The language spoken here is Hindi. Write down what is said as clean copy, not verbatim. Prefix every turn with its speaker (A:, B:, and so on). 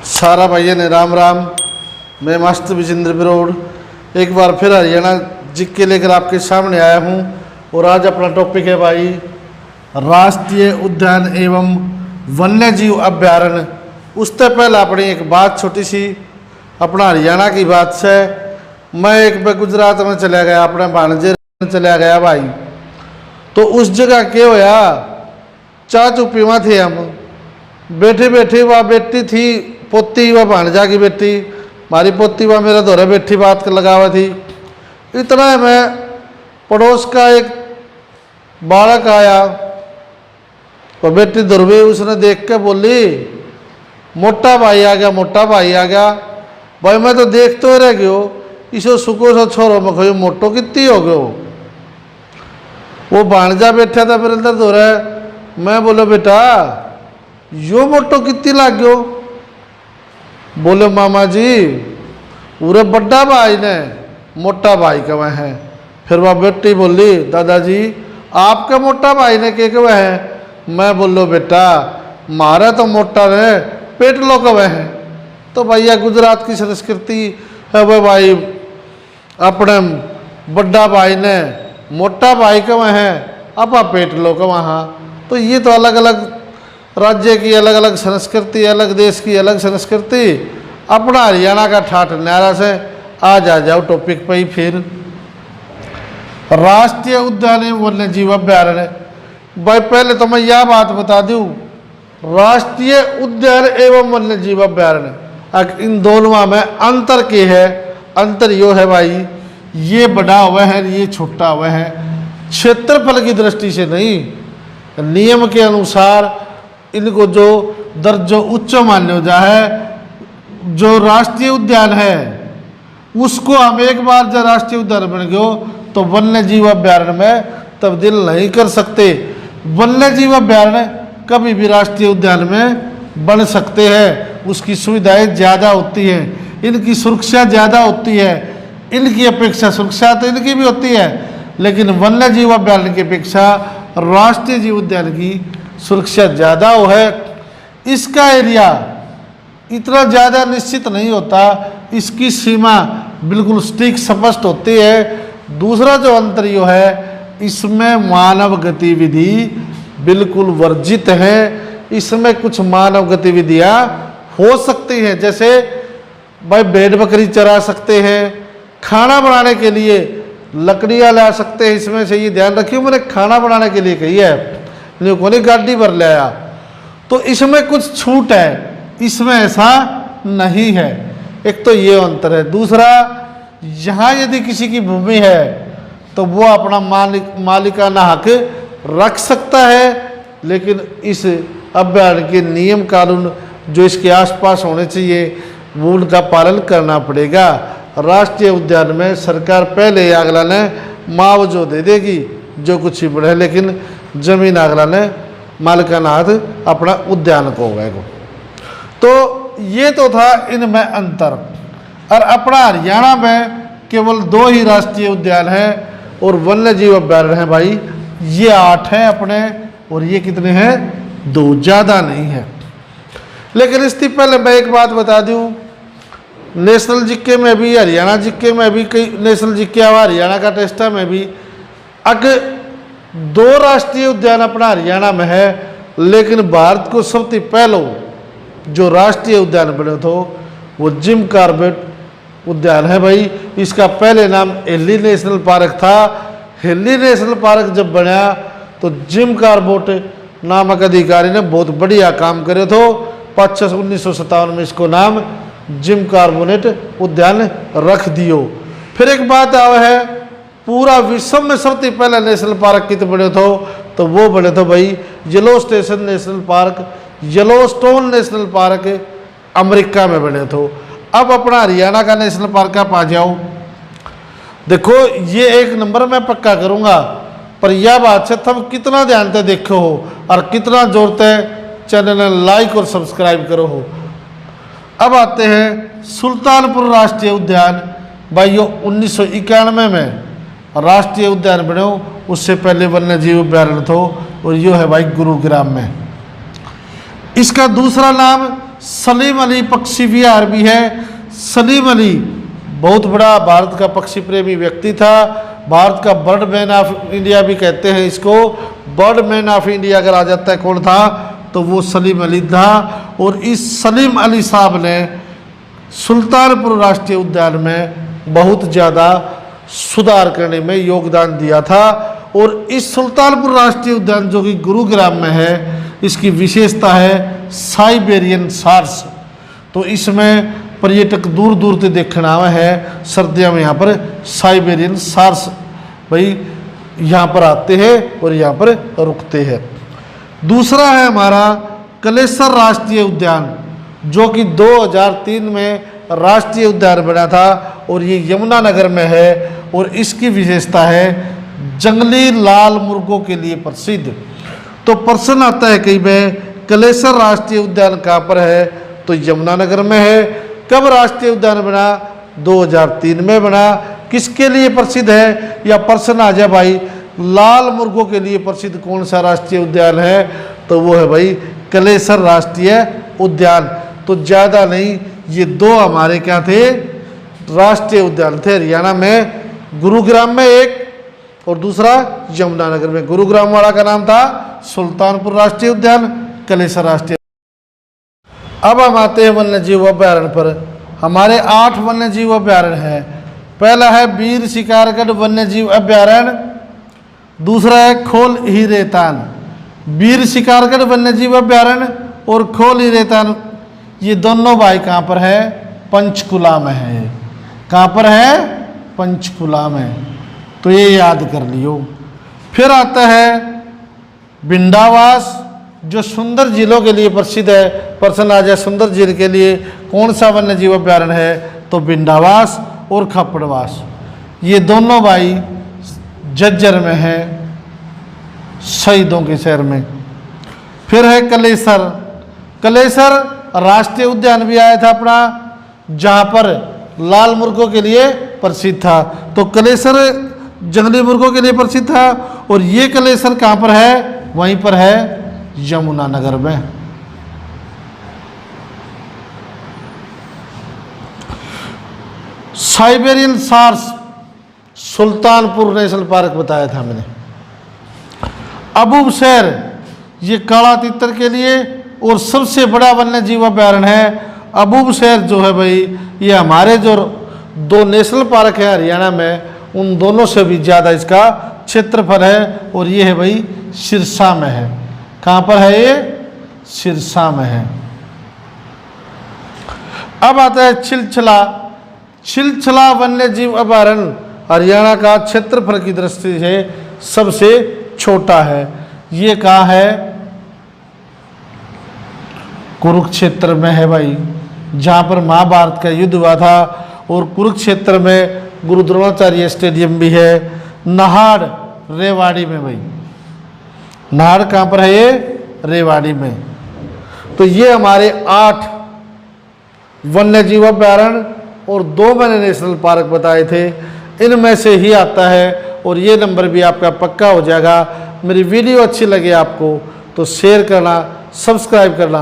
A: सारा भाइयों ने राम राम। मैं मास्टर विजेंद्र बिरोड़ एक बार फिर हरियाणा जिक्के लेकर आपके सामने आया हूँ। और आज अपना टॉपिक है भाई राष्ट्रीय उद्यान एवं वन्य जीव अभ्यारण्य। उससे पहले अपनी एक बात छोटी सी अपना हरियाणा की बात से, मैं एक बार गुजरात में चला गया, अपने भाणजे चला गया भाई। तो उस जगह क्या होया, चाय चुप्पी में थे हम, बैठे बैठे वह बेटी थी पोती, वह भाणजा की बेटी, हमारी पोती वह मेरा दौरे बैठी बात कर लगा हुआ थी। इतना मैं पड़ोस का एक बालक आया, वो बेटी दुर्वे, उसने देख के बोली मोटा भाई आ गया, मोटा भाई आ गया। भाई मैं तो देख तो रह गयो, इसे सुको सा छोरो में खोई मोटो कितनी हो गयो। वो भाणजा बैठा था मेरे अंदर दौरे, मैं बोलो बेटा यो मोटो कितनी लाग गयो। बोले मामा जी पूरे बड़ा भाई ने मोटा भाई कवे है। फिर वह बेटी बोली दादाजी आपके मोटा भाई ने के कवे है। मैं बोलो बेटा मारा तो मोटा ने पेट लो कवे है। तो भैया गुजरात की संस्कृति है वह भाई, अपने बड़ा भाई ने मोटा भाई कवे है, अब आप पेट लो कवे। हाँ तो ये तो अलग अलग राज्य की अलग अलग संस्कृति, अलग देश की अलग संस्कृति। अपना हरियाणा का ठाठ न्यारा से आज आ जाओ टॉपिक पे ही। फिर राष्ट्रीय उद्यान एवं वन्य जीव अभ्यारण्य, भाई पहले तो मैं यह बात बता दूं, राष्ट्रीय उद्यान एवं वन्य जीव अभ्यारण्य इन दोनों में अंतर के है। अंतर यो है भाई, ये बड़ा हुआ है, ये छोटा हुआ है। क्षेत्रफल की दृष्टि से नहीं, नियम के अनुसार इनको जो दर्जो उच्च मान्य जा है। जो राष्ट्रीय उद्यान है उसको हम एक बार जब राष्ट्रीय उद्यान बन गयो तो वन्य जीव अभ्यारण्य में तब्दील नहीं कर सकते। वन्य जीव अभ्यारण्य कभी भी राष्ट्रीय उद्यान में बन सकते हैं, उसकी सुविधाएं ज़्यादा होती हैं, इनकी सुरक्षा ज़्यादा होती है। इनकी अपेक्षा सुरक्षा तो इनकी भी होती है, लेकिन वन्य जीव अभ्यारण्य की अपेक्षा राष्ट्रीय जीव उद्यान की सुरक्षा ज़्यादा है। इसका एरिया इतना ज़्यादा निश्चित नहीं होता, इसकी सीमा बिल्कुल स्टिक स्पष्ट होती है। दूसरा जो अंतर यो है, इसमें मानव गतिविधि बिल्कुल वर्जित है। इसमें कुछ मानव गतिविधियाँ हो सकती हैं, जैसे भाई भेड़ बकरी चरा सकते हैं, खाना बनाने के लिए लकड़ियाँ ला सकते हैं। इसमें से ये ध्यान रखिए, मैंने खाना बनाने के लिए कही है, कोई गाड़ी भर ले आया। तो इसमें कुछ छूट है, इसमें ऐसा नहीं है। एक तो ये अंतर है। दूसरा, यहाँ यदि किसी की भूमि है तो वो अपना मालिकाना हक रख सकता है, लेकिन इस अभ्यारण्य के नियम कानून जो इसके आसपास होने चाहिए वो उनका पालन करना पड़ेगा। राष्ट्रीय उद्यान में सरकार पहले अगला ने मुआवजा दे देगी जो कुछ ही बढ़े, लेकिन जमीन अगला ने मालिकाना हक अपना उद्यान को होगा। तो ये तो था इनमें अंतर। और अपना हरियाणा में केवल 2 ही राष्ट्रीय उद्यान हैं और वन्य जीव अभ्यारण्य हैं भाई, ये 8 हैं अपने, और ये कितने हैं 2, ज़्यादा नहीं है। लेकिन इससे पहले मैं एक बात बता दूं, नेशनल जिक्के में भी, हरियाणा जिक्के में भी, कई नेशनल जिक्के हुआ हरियाणा का टेस्टा में भी अगर 2 राष्ट्रीय उद्यान अपना हरियाणा में है, लेकिन भारत को सबसे पहले जो राष्ट्रीय उद्यान बने तो वो जिम कॉर्बेट उद्यान है भाई। इसका पहले नाम हेली नेशनल पार्क था। हेली नेशनल पार्क जब बना तो जिम कॉर्बेट नामक अधिकारी ने बहुत बढ़िया काम करे तो 1957 में इसको नाम जिम कॉर्बेट उद्यान रख दियो। फिर एक बात आवे है, पूरा विश्व में सबसे पहला नेशनल पार्क कितने बने तो वो बने तो भाई Yellowstone national park, Yellowstone national park America में बने तो। अब अपना हरियाणा का नेशनल पार्क आप आ जाओ, देखो ये 1 नंबर मैं पक्का करूँगा, पर यह बात से तुम कितना ध्यान से देखो हो और कितना जोड़ते चैनल लाइक और सब्सक्राइब करो हो। अब आते हैं सुल्तानपुर राष्ट्रीय उद्यान। भाई यो 1991 में राष्ट्रीय उद्यान बने हो, उससे पहले वन्य जीव अभ्यारण्य था, और यो है भाई गुरुग्राम में। इसका दूसरा नाम सलीम अली पक्षी विहार भी है। सलीम अली बहुत बड़ा भारत का पक्षी प्रेमी व्यक्ति था। भारत का बर्ड मैन ऑफ इंडिया भी कहते हैं इसको। बर्ड मैन ऑफ इंडिया अगर आ जाता है कौन था, तो वो सलीम अली था। और इस सलीम अली साहब ने सुल्तानपुर राष्ट्रीय उद्यान में बहुत ज़्यादा सुधार करने में योगदान दिया था। और इस सुल्तानपुर राष्ट्रीय उद्यान जो कि गुरुग्राम में है, इसकी विशेषता है साइबेरियन सार्स। तो इसमें पर्यटक दूर दूर से देखने आवे हैं। सर्दियों में यहाँ पर साइबेरियन सार्स भाई यहाँ पर आते हैं और यहाँ पर रुकते हैं। दूसरा है हमारा कलेसर राष्ट्रीय उद्यान, जो कि 2003 में राष्ट्रीय उद्यान बना था और ये यमुनानगर में है। और इसकी विशेषता है जंगली लाल मुर्गों के लिए प्रसिद्ध। तो प्रश्न आता है कई में, कलेसर राष्ट्रीय उद्यान कहाँ पर है, तो यमुनानगर में है। कब राष्ट्रीय उद्यान बना, 2003 में बना। किसके लिए प्रसिद्ध है, या प्रश्न आ जाए भाई लाल मुर्गों के लिए प्रसिद्ध कौन सा राष्ट्रीय उद्यान है, तो वो है भाई कलेसर राष्ट्रीय उद्यान। तो ज़्यादा नहीं, ये दो हमारे क्या थे, राष्ट्रीय उद्यान थे। हरियाणा में गुरुग्राम में एक, और दूसरा यमुनानगर में। गुरुग्राम वाला का नाम था सुल्तानपुर राष्ट्रीय उद्यान, कलेसर राष्ट्रीय। अब हम आते हैं वन्य जीव अभ्यारण्य पर। हमारे 8 वन्य जीव अभ्यारण्य हैं। पहला है वीर शिकारगढ़ वन्य जीव अभ्यारण्य, दूसरा है खोल ही रेतान। वीर शिकारगढ़ वन्य जीव अभ्यारण्य और खोल ही रेतान, ये दोनों भाई कहाँ पर है, पंचकुला में है। कहाँ पर है, पंचकुला में। तो ये याद कर लियो। फिर आता है बिंडावास, जो सुंदर झीलों के लिए प्रसिद्ध है। प्रश्न आ जाए सुंदर झील के लिए कौन सा वन्य जीव अभ्यारण्य है, तो बिंडावास और खप्पड़वास। ये दोनों भाई झज्जर में है, शहीदों के शहर में। फिर है कलेसर। कलेसर राष्ट्रीय उद्यान भी आया था अपना, जहाँ पर लाल मुर्गों के लिए प्रसिद्ध था। तो कलेसर जंगली मुर्गों के लिए प्रसिद्ध था। और ये कलेसर कहाँ पर है, वहीं पर है यमुनानगर में। साइबेरियन सार्स सुल्तानपुर नेशनल पार्क बताया था मैंने। अबूबसैर ये काला तीतर के लिए और सबसे बड़ा वन्य जीव अभ्यारण्य है। अबूबसैर जो है भाई, ये हमारे जो 2 नेशनल पार्क है हरियाणा में, उन दोनों से भी ज़्यादा इसका क्षेत्रफल है। और ये है भाई सिरसा में है। कहाँ पर है ये, सिरसा में है। अब आता है छिलछला। छिलछला वन्य जीव अभ्यारण्य हरियाणा का क्षेत्रफल की दृष्टि से सबसे छोटा है। ये कहाँ है, कुरुक्षेत्र में है भाई, जहाँ पर महाभारत का युद्ध हुआ था। और कुरुक्षेत्र में गुरु द्रोणाचार्य स्टेडियम भी है। नाहड़ रेवाड़ी में भाई, नाहड़ कहाँ पर है ये, रेवाड़ी में। तो ये हमारे 8 वन्य जीव अभ्यारण्य और 2 मैंने नेशनल पार्क बताए थे, इनमें से ही आता है। और ये नंबर भी आपका पक्का हो जाएगा। मेरी वीडियो अच्छी लगे आपको तो शेयर करना, सब्सक्राइब करना